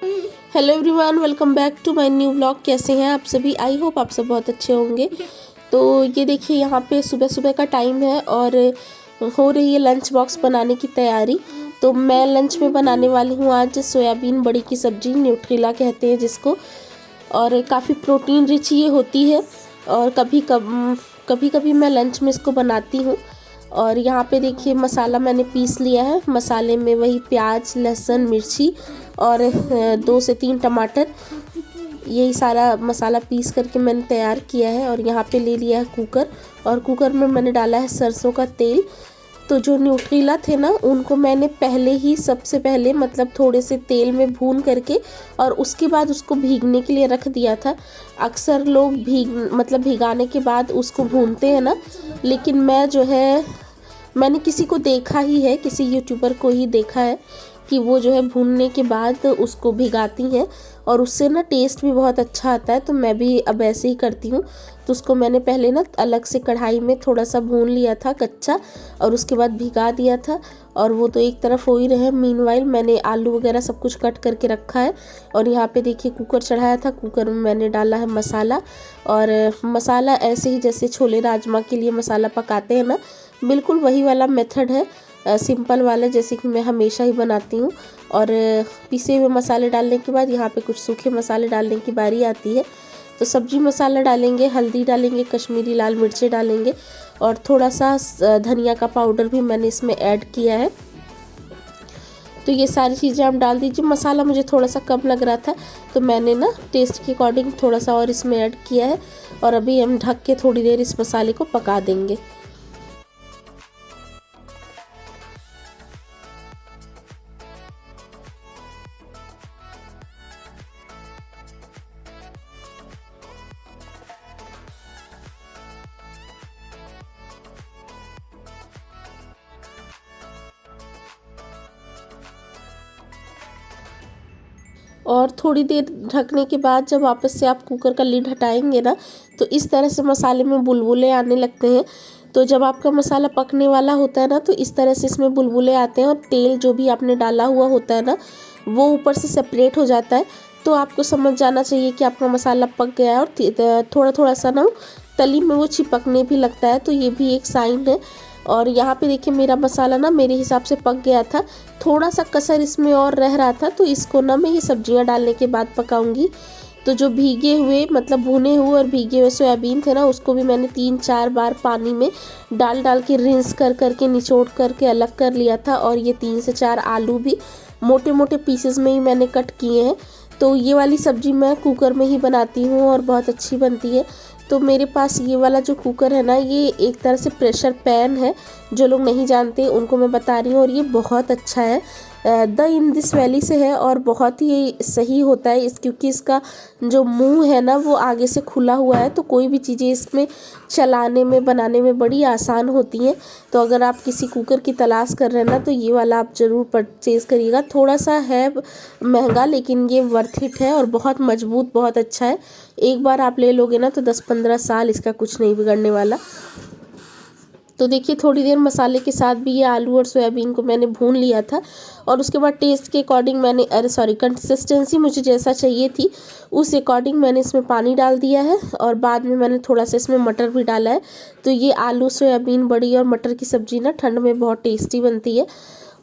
Hello everyone, welcome back to my new vlog. कैसे हैं आप सभी? आई होप आप सब बहुत अच्छे होंगे। तो ये देखिए, यहाँ पे सुबह सुबह का टाइम है और हो रही है लंच बॉक्स बनाने की तैयारी। तो मैं लंच में बनाने वाली हूँ आज सोयाबीन बड़ी की सब्ज़ी, न्यूट्रिला कहते हैं जिसको। और काफ़ी प्रोटीन रिच ये होती है और कभी कभी मैं लंच में इसको बनाती हूँ। और यहाँ पे देखिए, मसाला मैंने पीस लिया है। मसाले में वही प्याज, लहसुन, मिर्ची और 2 से 3 टमाटर, यही सारा मसाला पीस करके मैंने तैयार किया है। और यहाँ पे ले लिया है कुकर, और कुकर में मैंने डाला है सरसों का तेल। तो जो न्यूट्रीला थे ना, उनको मैंने सबसे पहले मतलब थोड़े से तेल में भून करके और उसके बाद उसको भीगने के लिए रख दिया था। अक्सर लोग भिगाने के बाद उसको भूनते हैं ना, लेकिन मैंने किसी को देखा ही है, किसी यूट्यूबर को ही देखा है कि वो जो है भूनने के बाद उसको भिगाती हैं और उससे ना टेस्ट भी बहुत अच्छा आता है। तो मैं भी अब ऐसे ही करती हूँ। तो उसको मैंने पहले ना अलग से कढ़ाई में थोड़ा सा भून लिया था कच्चा, और उसके बाद भिगा दिया था। और वो तो एक तरफ हो ही रहे। मीनवाइल मैंने आलू वगैरह सब कुछ कट करके रखा है। और यहाँ पे देखिए, कुकर चढ़ाया था। कुकर में मैंने डाला है मसाला, और मसाला ऐसे ही जैसे छोले राजमा के लिए मसाला पकाते हैं ना, बिल्कुल वही वाला मेथड है, सिंपल वाला, जैसे कि मैं हमेशा ही बनाती हूँ। और पिसे हुए मसाले डालने के बाद यहाँ पे कुछ सूखे मसाले डालने की बारी आती है। तो सब्जी मसाला डालेंगे, हल्दी डालेंगे, कश्मीरी लाल मिर्चें डालेंगे, और थोड़ा सा धनिया का पाउडर भी मैंने इसमें ऐड किया है। तो ये सारी चीज़ें आप डाल दीजिए। मसाला मुझे थोड़ा सा कम लग रहा था, तो मैंने ना टेस्ट के अकॉर्डिंग थोड़ा सा और इसमें ऐड किया है। और अभी हम ढक के थोड़ी देर इस मसाले को पका देंगे। और थोड़ी देर ढकने के बाद जब वापस से आप कुकर का लिड हटाएंगे ना, तो इस तरह से मसाले में बुलबुले आने लगते हैं। तो जब आपका मसाला पकने वाला होता है ना, तो इस तरह से इसमें बुलबुले आते हैं और तेल जो भी आपने डाला हुआ होता है ना, वो ऊपर से सेपरेट हो जाता है। तो आपको समझ जाना चाहिए कि आपका मसाला पक गया है। और थोड़ा थोड़ा सा ना तली में वो चिपकने भी लगता है, तो ये भी एक साइन है। और यहाँ पे देखिए, मेरा मसाला ना मेरे हिसाब से पक गया था। थोड़ा सा कसर इसमें और रह रहा था, तो इसको ना मैं ये सब्जियाँ डालने के बाद पकाऊंगी। तो जो भीगे हुए मतलब भुने हुए और भीगे हुए सोयाबीन थे ना, उसको भी मैंने 3-4 बार पानी में डाल डाल के रिंस कर करके निचोड़ करके अलग कर लिया था। और ये 3 से 4 आलू भी मोटे मोटे पीसेस में ही मैंने कट किए हैं। तो ये वाली सब्ज़ी मैं कुकर में ही बनाती हूँ और बहुत अच्छी बनती है। तो मेरे पास ये वाला जो कुकर है ना, ये एक तरह से प्रेशर पैन है। जो लोग नहीं जानते उनको मैं बता रही हूँ, और ये बहुत अच्छा है। द इंदिस वैली से है और बहुत ही सही होता है क्योंकि इसका जो मुंह है ना, वो आगे से खुला हुआ है। तो कोई भी चीज़ें इसमें चलाने में, बनाने में बड़ी आसान होती हैं। तो अगर आप किसी कुकर की तलाश कर रहे हैं ना, तो ये वाला आप ज़रूर परचेज़ करिएगा। थोड़ा सा है महंगा, लेकिन ये वर्थ इट है और बहुत मजबूत, बहुत अच्छा है। एक बार आप ले लोगे ना, तो 10-15 साल इसका कुछ नहीं बिगड़ने वाला। तो देखिए, थोड़ी देर मसाले के साथ भी ये आलू और सोयाबीन को मैंने भून लिया था। और उसके बाद टेस्ट के अकॉर्डिंग कंसिस्टेंसी मुझे जैसा चाहिए थी उस अकॉर्डिंग मैंने इसमें पानी डाल दिया है। और बाद में मैंने थोड़ा सा इसमें मटर भी डाला है। तो ये आलू, सोयाबीन बड़ी और मटर की सब्ज़ी ना ठंड में बहुत टेस्टी बनती है।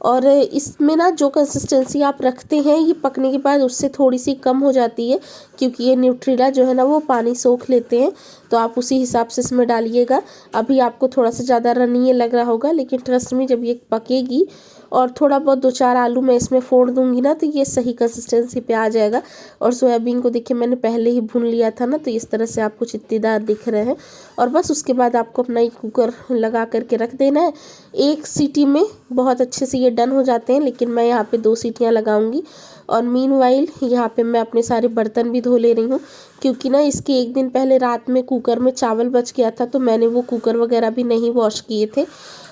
और इसमें ना जो कंसिस्टेंसी आप रखते हैं, ये पकने के बाद उससे थोड़ी सी कम हो जाती है, क्योंकि ये न्यूट्रीला जो है ना, वो पानी सोख लेते हैं। तो आप उसी हिसाब से इसमें डालिएगा। अभी आपको थोड़ा सा ज़्यादा रनीय लग रहा होगा, लेकिन ट्रस्ट में जब ये पकेगी और थोड़ा बहुत 2-4 आलू मैं इसमें फोड़ दूंगी ना, तो ये सही कंसिस्टेंसी पे आ जाएगा। और सोयाबीन को देखिए, मैंने पहले ही भून लिया था ना, तो इस तरह से आपको चित्तीदार दिख रहे हैं। और बस उसके बाद आपको अपना ही कुकर लगा करके रख देना है। एक सीटी में बहुत अच्छे से ये डन हो जाते हैं, लेकिन मैं यहाँ पे 2 सीटियाँ लगाऊंगी। और मीनवाइल यहाँ पे मैं अपने सारे बर्तन भी धो ले रही हूँ, क्योंकि ना इसके एक दिन पहले रात में कुकर में चावल बच गया था, तो मैंने वो कुकर वगैरह भी नहीं वॉश किए थे।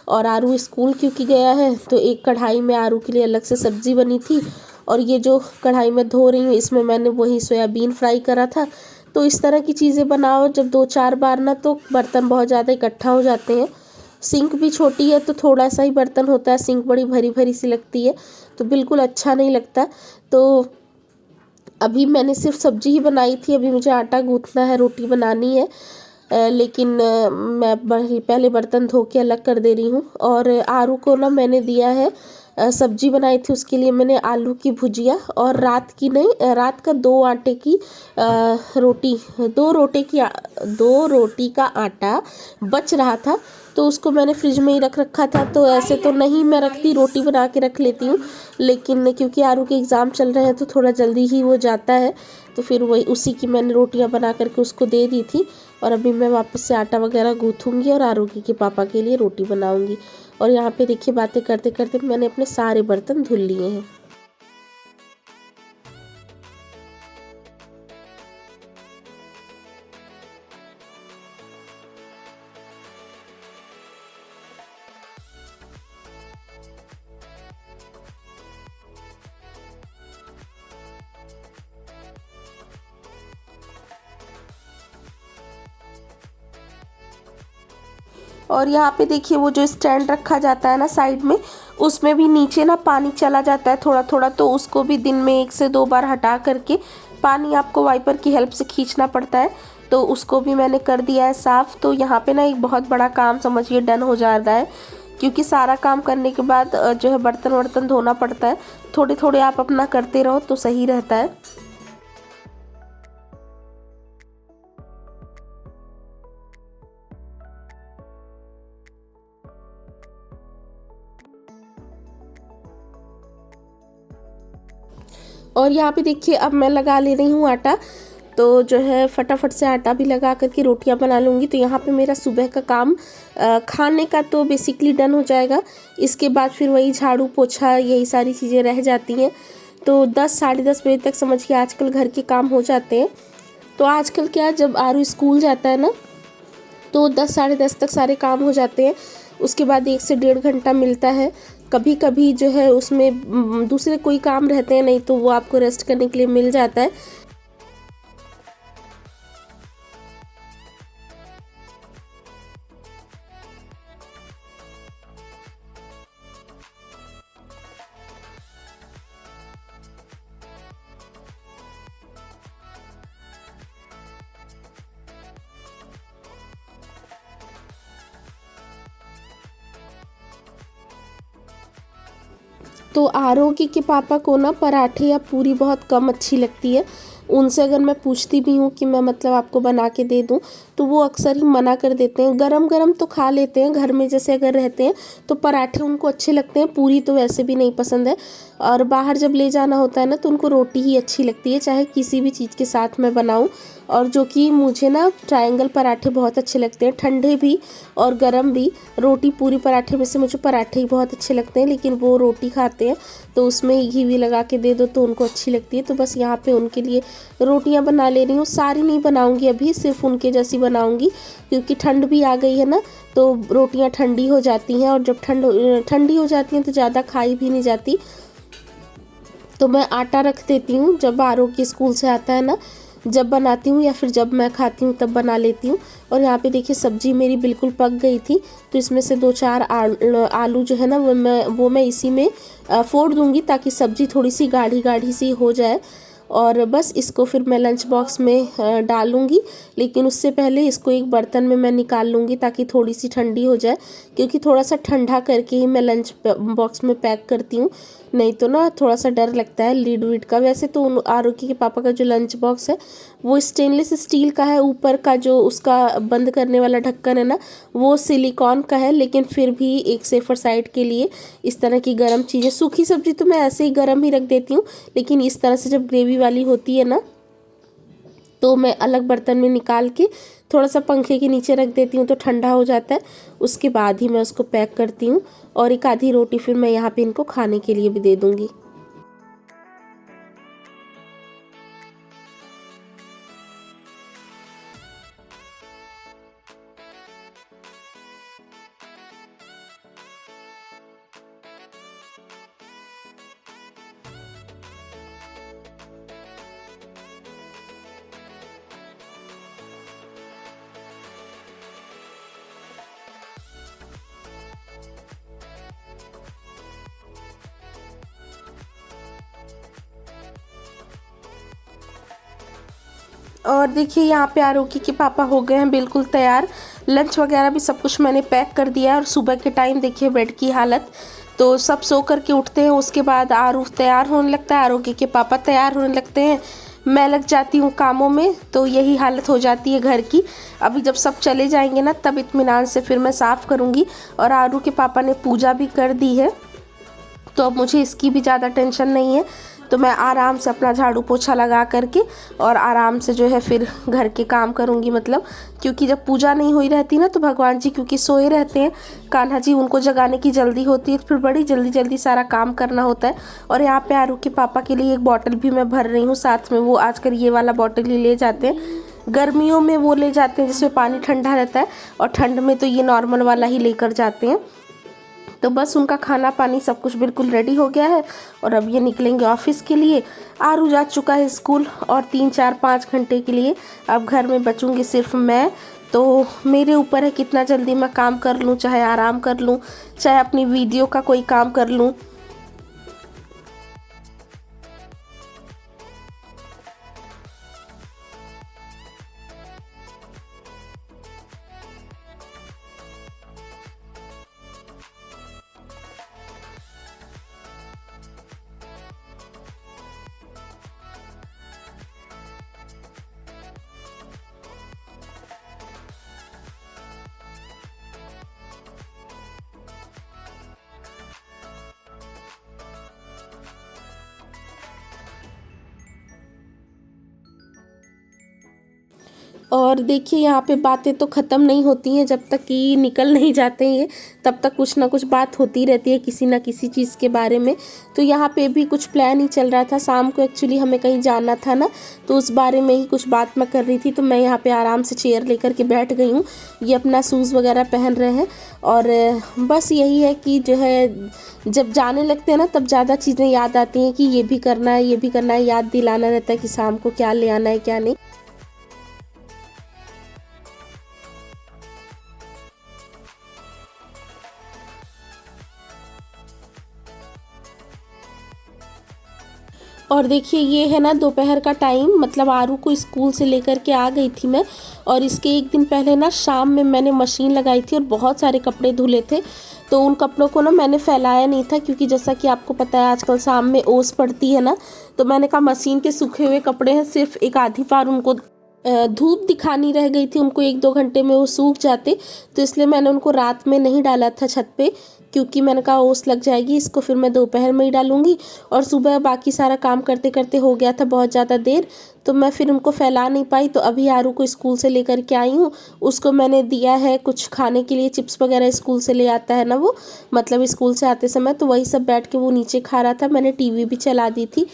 और आरू स्कूल क्योंकि गया है, तो एक कढ़ाई में आरू के लिए अलग से सब्ज़ी बनी थी। और ये जो कढ़ाई में धो रही हूँ, इसमें मैंने वही सोयाबीन फ्राई करा था। तो इस तरह की चीज़ें बनाओ जब 2-4 बार ना, तो बर्तन बहुत ज़्यादा इकट्ठा हो जाते हैं। सिंक भी छोटी है, तो थोड़ा सा ही बर्तन होता है। सिंक बड़ी भरी भरी सी लगती है, तो बिल्कुल अच्छा नहीं लगता। तो अभी मैंने सिर्फ सब्जी ही बनाई थी, अभी मुझे आटा गूँथना है, रोटी बनानी है। लेकिन मैं पहले बर्तन धो के अलग कर दे रही हूँ। और आरू को ना मैंने दिया है, सब्जी बनाई थी उसके लिए मैंने आलू की भुजिया, और रात की नहीं, रात का 2 आटे की रोटी, 2 रोटी का आटा बच रहा था, तो उसको मैंने फ्रिज में ही रख रखा था। तो ऐसे तो नहीं मैं रखती, रोटी बना के रख लेती हूँ, लेकिन क्योंकि आरू के एग्ज़ाम चल रहे हैं तो थोड़ा जल्दी ही वो जाता है, तो फिर वही उसी की मैंने रोटियां बना करके उसको दे दी थी। और अभी मैं वापस से आटा वगैरह गूँथूँगी और आरोगी के पापा के लिए रोटी बनाऊँगी। और यहाँ पे देखिए बातें करते करते मैंने अपने सारे बर्तन धुल लिए हैं। और यहाँ पे देखिए वो जो स्टैंड रखा जाता है ना साइड में, उसमें भी नीचे ना पानी चला जाता है थोड़ा थोड़ा, तो उसको भी दिन में 1 से 2 बार हटा करके पानी आपको वाइपर की हेल्प से खींचना पड़ता है, तो उसको भी मैंने कर दिया है साफ़। तो यहाँ पे ना एक बहुत बड़ा काम समझिए डन हो जा रहा है, क्योंकि सारा काम करने के बाद जो है बर्तन वर्तन धोना पड़ता है। थोड़े थोड़े आप अपना करते रहो तो सही रहता है। और यहाँ पे देखिए अब मैं लगा ले रही हूँ आटा, तो जो है फटाफट से आटा भी लगा करके रोटियां बना लूँगी। तो यहाँ पे मेरा सुबह का काम खाने का तो बेसिकली डन हो जाएगा। इसके बाद फिर वही झाड़ू पोछा यही सारी चीज़ें रह जाती हैं। तो 10 साढ़े 10 बजे तक समझिए आजकल घर के काम हो जाते हैं। तो आजकल क्या, जब आरू स्कूल जाता है ना, तो 10 साढ़े 10 तक सारे काम हो जाते हैं। उसके बाद 1 से 1.5 घंटा मिलता है। कभी कभी जो है उसमें दूसरे कोई काम रहते हैं, नहीं तो वो आपको रेस्ट करने के लिए मिल जाता है। तो आरोगी के पापा को ना पराठे या पूरी बहुत कम अच्छी लगती है। उनसे अगर मैं पूछती भी हूँ कि मैं मतलब आपको बना के दे दूँ, तो वो अक्सर ही मना कर देते हैं। गरम गरम तो खा लेते हैं, घर में जैसे अगर रहते हैं तो पराठे उनको अच्छे लगते हैं, पूरी तो वैसे भी नहीं पसंद है। और बाहर जब ले जाना होता है ना, तो उनको रोटी ही अच्छी लगती है, चाहे किसी भी चीज़ के साथ मैं बनाऊँ। और जो कि मुझे ना ट्रायंगल पराठे बहुत अच्छे लगते हैं, ठंडे भी और गरम भी। रोटी पूरी पराठे में से मुझे पराठे ही बहुत अच्छे लगते हैं, लेकिन वो रोटी खाते हैं तो उसमें घी भी लगा के दे दो तो उनको अच्छी लगती है। तो बस यहाँ पे उनके लिए रोटियां बना ले रही हूँ। सारी नहीं बनाऊंगी अभी, सिर्फ उनके जैसी बनाऊंगी, क्योंकि ठंड भी आ गई है ना, तो रोटियां ठंडी हो जाती हैं, और जब ठंडी हो जाती हैं तो ज़्यादा खाई भी नहीं जाती। तो मैं आटा रख देती हूँ, जब आरोग्य स्कूल से आता है ना, जब बनाती हूँ, या फिर जब मैं खाती हूँ तब बना लेती हूँ। और यहाँ पे देखिए सब्जी मेरी बिल्कुल पक गई थी, तो इसमें से 2-4 आलू जो है ना वो मैं इसी में फोड़ दूँगी, ताकि सब्जी थोड़ी सी गाढ़ी गाढ़ी सी हो जाए। और बस इसको फिर मैं लंच बॉक्स में डालूँगी, लेकिन उससे पहले इसको एक बर्तन में मैं निकाल लूँगी ताकि थोड़ी सी ठंडी हो जाए, क्योंकि थोड़ा सा ठंडा करके ही मैं लंच बॉक्स में पैक करती हूँ, नहीं तो ना थोड़ा सा डर लगता है लीड वीड का। वैसे तो आरोगी के पापा का जो लंच बॉक्स है वो स्टेनलेस स्टील का है, ऊपर का जो उसका बंद करने वाला ढक्कन है ना वो सिलिकॉन का है, लेकिन फिर भी एक सेफर साइड के लिए इस तरह की गर्म चीज़ें, सूखी सब्जी तो मैं ऐसे ही गर्म ही रख देती हूँ, लेकिन इस तरह से जब ग्रेवी वाली होती है ना, तो मैं अलग बर्तन में निकाल के थोड़ा सा पंखे के नीचे रख देती हूँ, तो ठंडा हो जाता है। उसके बाद ही मैं उसको पैक करती हूँ, और एक आधी रोटी फिर मैं यहाँ पे इनको खाने के लिए भी दे दूँगी। और देखिए यहाँ पे आरोगी के पापा हो गए हैं बिल्कुल तैयार। लंच वगैरह भी सब कुछ मैंने पैक कर दिया है। और सुबह के टाइम देखिए बेड की हालत, तो सब सो कर के उठते हैं, उसके बाद आरू तैयार होने लगता है, आरोगी के पापा तैयार होने लगते हैं, मैं लग जाती हूँ कामों में। तो यही हालत हो जाती है घर की। अभी जब सब चले जाएंगे ना तब इत्मीनान से फिर मैं साफ़ करूँगी। और आरू के पापा ने पूजा भी कर दी है, तो अब मुझे इसकी भी ज़्यादा टेंशन नहीं है। तो मैं आराम से अपना झाड़ू पोछा लगा करके और आराम से जो है फिर घर के काम करूँगी। मतलब क्योंकि जब पूजा नहीं हुई रहती ना तो भगवान जी क्योंकि सोए रहते हैं, कान्हा जी, उनको जगाने की जल्दी होती है, फिर बड़ी जल्दी जल्दी सारा काम करना होता है। और यहाँ पे आरू के पापा के लिए एक बॉटल भी मैं भर रही हूँ साथ में। वो आजकल ये वाला बॉटल ही ले जाते हैं, गर्मियों में वो ले जाते हैं जिसमें पानी ठंडा रहता है, और ठंड में तो ये नॉर्मल वाला ही लेकर जाते हैं। तो बस उनका खाना पानी सब कुछ बिल्कुल रेडी हो गया है और अब ये निकलेंगे ऑफिस के लिए। आरू जा चुका है स्कूल और 3-4-5 घंटे के लिए अब घर में बचूंगी सिर्फ मैं। तो मेरे ऊपर है कितना जल्दी मैं काम कर लूँ, चाहे आराम कर लूँ, चाहे अपनी वीडियो का कोई काम कर लूँ। और देखिए यहाँ पे बातें तो ख़त्म नहीं होती हैं, जब तक कि निकल नहीं जाते हैं तब तक कुछ ना कुछ बात होती रहती है किसी ना किसी चीज़ के बारे में। तो यहाँ पे भी कुछ प्लान ही चल रहा था, शाम को एक्चुअली हमें कहीं जाना था ना, तो उस बारे में ही कुछ बात मैं कर रही थी। तो मैं यहाँ पे आराम से चेयर लेकर के बैठ गई हूँ, ये अपना शूज़ वगैरह पहन रहे हैं। और बस यही है कि जो है जब जाने लगते हैं ना तब ज़्यादा चीज़ें याद आती हैं कि ये भी करना है, ये भी करना है, याद दिलाना रहता है कि शाम को क्या ले आना है क्या नहीं। और देखिए ये है ना दोपहर का टाइम, मतलब आरू को स्कूल से लेकर के आ गई थी मैं। और इसके एक दिन पहले ना शाम में मैंने मशीन लगाई थी और बहुत सारे कपड़े धुले थे। तो उन कपड़ों को ना मैंने फैलाया नहीं था, क्योंकि जैसा कि आपको पता है आजकल शाम में ओस पड़ती है ना, तो मैंने कहा मशीन के सूखे हुए कपड़े हैं, सिर्फ एक आधी बार उनको धूप दिखानी रह गई थी, उनको 1-2 घंटे में वो सूख जाते। तो इसलिए मैंने उनको रात में नहीं डाला था छत पे, क्योंकि मैंने कहा ओस लग जाएगी, इसको फिर मैं दोपहर में ही डालूंगी। और सुबह बाकी सारा काम करते करते हो गया था बहुत ज़्यादा देर, तो मैं फिर उनको फैला नहीं पाई। तो अभी आरू को स्कूल से लेकर के आई हूँ, उसको मैंने दिया है कुछ खाने के लिए, चिप्स वगैरह स्कूल से ले आता है ना वो, मतलब स्कूल से आते समय, तो वही सब बैठ के वो नीचे खा रहा था। मैंने टीवी भी चला दी थी।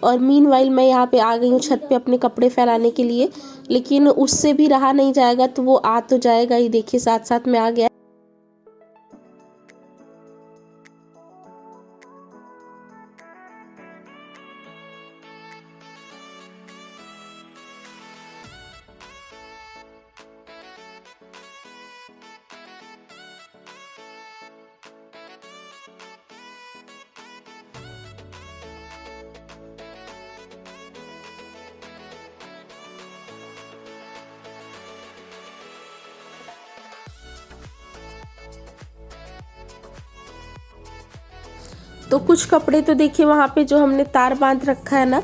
और मीनवाइल मैं यहाँ पे आ गई हूँ छत पे अपने कपड़े फैलाने के लिए, लेकिन उससे भी रहा नहीं जाएगा, तो वो आ तो जाएगा ही। देखिए साथ साथ में आ गया। तो कुछ कपड़े तो देखिए वहाँ पे जो हमने तार बांध रखा है ना,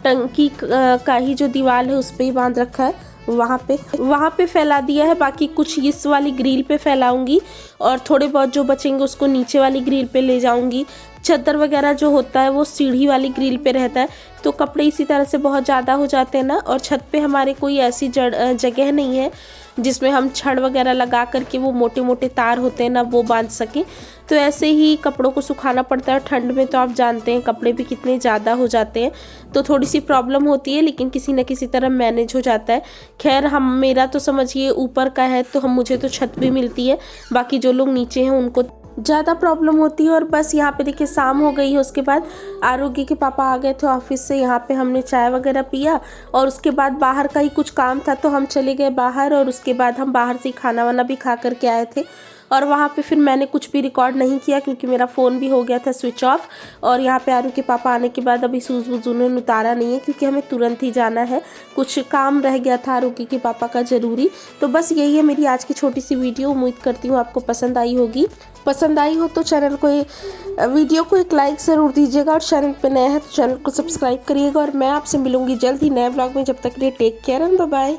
टंकी का ही जो दीवार है उस पे ही बांध रखा है, वहाँ पे फैला दिया है। बाकी कुछ इस वाली ग्रिल पे फैलाऊंगी और थोड़े बहुत जो बचेंगे उसको नीचे वाली ग्रिल पे ले जाऊंगी। चादर वगैरह जो होता है वो सीढ़ी वाली ग्रिल पे रहता है, तो कपड़े इसी तरह से बहुत ज़्यादा हो जाते हैं ना। और छत पे हमारे कोई ऐसी जगह नहीं है जिसमें हम छड़ वगैरह लगा करके वो मोटे मोटे तार होते हैं ना वो बांध सकें। तो ऐसे ही कपड़ों को सुखाना पड़ता है। ठंड में तो आप जानते हैं कपड़े भी कितने ज़्यादा हो जाते हैं, तो थोड़ी सी प्रॉब्लम होती है, लेकिन किसी न किसी तरह मैनेज हो जाता है। खैर हम, मेरा तो समझिए ऊपर का है तो मुझे तो छत भी मिलती है, बाकी जो लोग नीचे हैं उनको ज़्यादा प्रॉब्लम होती है। और बस यहाँ पे देखिए शाम हो गई है, उसके बाद आरोगी के पापा आ गए थे ऑफिस से, यहाँ पे हमने चाय वगैरह पिया और उसके बाद बाहर का ही कुछ काम था तो हम चले गए बाहर। और उसके बाद हम बाहर से खाना वाना भी खा करके आए थे। और वहाँ पे फिर मैंने कुछ भी रिकॉर्ड नहीं किया क्योंकि मेरा फ़ोन भी हो गया था स्विच ऑफ। और यहाँ पे आरू के पापा आने के बाद अभी शूज़ वूज़ उन्होंने उतारा नहीं है क्योंकि हमें तुरंत ही जाना है, कुछ काम रह गया था आरू के पापा का ज़रूरी। तो बस यही है मेरी आज की छोटी सी वीडियो। उम्मीद करती हूँ आपको पसंद आई होगी। पसंद आई हो तो वीडियो को एक लाइक ज़रूर दीजिएगा और चैनल पे नया है तो चैनल को सब्सक्राइब करिएगा। और मैं आपसे मिलूंगी जल्द ही नए व्लॉग में। जब तक के लिए take care and bye bye.